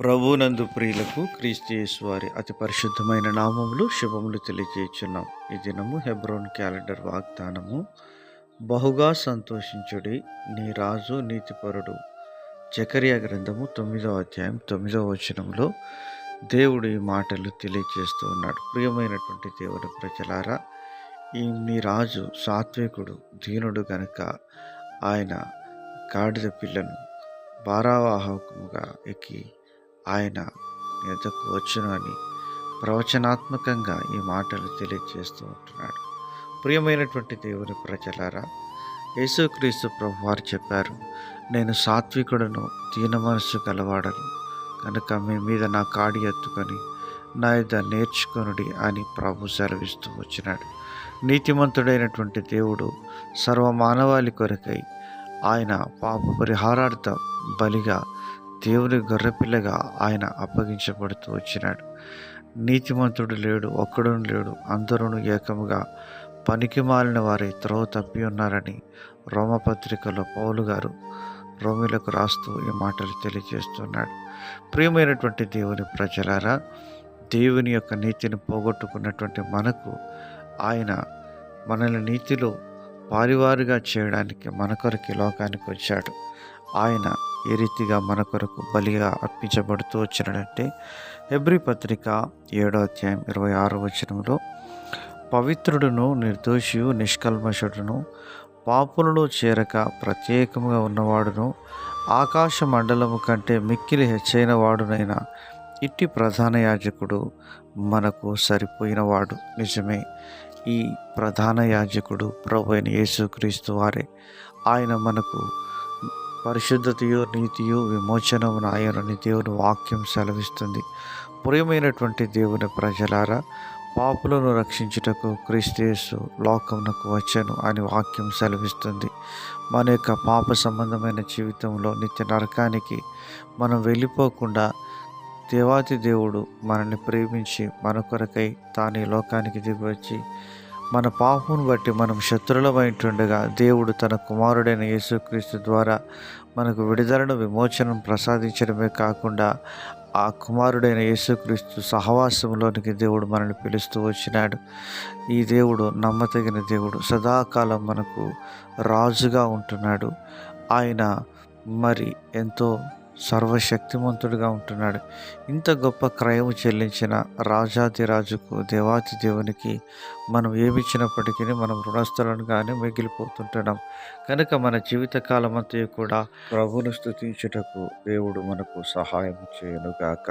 ప్రభునందు ప్రియులకు క్రీస్తు యేసు వారి అతి పరిశుద్ధమైన నామములు శుభములు తెలియజేయుచున్నాం. ఈ దినము హెబ్రోన్ క్యాలెండర్ వాగ్దానము, బహుగా సంతోషించుడి నీ రాజు నీతిపరుడు. జకరియా గ్రంథము 9వ అధ్యాయం 9వ వచనంలో దేవుడు ఈ మాటలు తెలియజేస్తూ ఉన్నాడు. ప్రియమైనటువంటి దేవుని ప్రజలారా, నీ రాజు సాత్వికుడు, దీనుడు గనుక ఆయన గాడిద పిల్లను భారవాహకముగా ఎక్కి ఆయన ఎద్దకు వచ్చును అని ప్రవచనాత్మకంగా ఈ మాటలు తెలియజేస్తూ ఉంటున్నాడు. ప్రియమైనటువంటి దేవుని ప్రజలారా, యేసుక్రీస్తు ప్రభు వారు చెప్పారు, నేను సాత్వికుడను, దీన మనస్సు గలవాడను కనుక మీ మీద నా కాడి ఎత్తుకొని నా యొద్ద నేర్చుకొనుడి అని ప్రభు సెలవిస్తూ వచ్చినాడు. నీతిమంతుడైనటువంటి దేవుడు సర్వ మానవాళి కొరకై ఆయన పాప పరిహారార్థ బలిగా దేవుని గొర్రెపిల్లగా ఆయన అప్పగించబడుతూ వచ్చినాడు. నీతిమంతుడు లేడు, ఒక్కడు లేడు, అందరూ ఏకముగా పనికి మాలిన వారి త్రోవ తప్పి ఉన్నారని రోమపత్రికలో పౌలు గారు రోమిలకు రాస్తూ ఈ మాటలు తెలియజేస్తున్నాడు. ప్రియమైనటువంటి దేవుని ప్రజలారా, దేవుని యొక్క నీతిని పోగొట్టుకున్నటువంటి మనకు ఆయన మనల్ని నీతిలో పారివారిగా చేయడానికి మన కొరకు లోకానికి వచ్చాడు. ఆయన ఏ రీతిగా మన కొరకు బలిగా అర్పించబడుతూ వచ్చినాడంటే, హెబ్రీ పత్రిక 7వ అధ్యాయం 26వ వచనంలో, పవిత్రుడును నిర్దోషియు నిష్కల్మషుడును పాపులను చేరక ప్రత్యేకముగా ఉన్నవాడును ఆకాశ మండలము కంటే మిక్కిలి హెచ్చైన వాడునైనా ఇట్టి ప్రధాన యాజకుడు మనకు సరిపోయినవాడు. నిజమే, ఈ ప్రధాన యాజకుడు ప్రభు అయిన యేసుక్రీస్తు వారే. ఆయన మనకు పరిశుద్ధతయు నీతియు విమోచనమును ఆయనని దేవుని వాక్యం సెలవిస్తుంది. ప్రియమైనటువంటి దేవుని ప్రజలారా, పాపులను రక్షించుటకు క్రీస్తు యేసు లోకమునకు వచ్చెను అని వాక్యం సెలవిస్తుంది. మన యొక్క పాప సంబంధమైన జీవితంలో నిత్య నరకానికి మనం వెళ్ళిపోకుండా దేవాతి దేవుడు మనల్ని ప్రేమించి మన కొరకై తాను ఈ లోకానికి దిగివచ్చి మన పాపమును బట్టి మనం శత్రులమైంటుండగా దేవుడు తన కుమారుడైన యేసుక్రీస్తు ద్వారా మనకు విడుదలను విమోచనం ప్రసాదించడమే కాకుండా ఆ కుమారుడైన యేసుక్రీస్తు సహవాసంలోనికి దేవుడు మనల్ని పిలుస్తూ వచ్చినాడు. ఈ దేవుడు నమ్మతగిన దేవుడు, సదాకాలం మనకు రాజుగా ఉంటున్నాడు. ఆయన మరి ఎంతో సర్వశక్తిమంతుడిగా ఉంటున్నాడు. ఇంత గొప్ప క్రయము చెల్లించిన రాజాది రాజుకు, దేవాతి దేవునికి మనం ఏమిచ్చినప్పటికీ మనం రుణస్థులనుగానే మిగిలిపోతుంటున్నాం. కనుక మన జీవితకాలం అంతా కూడా ప్రభువును స్తుతించుటకు దేవుడు మనకు సహాయం చేయనుగాక.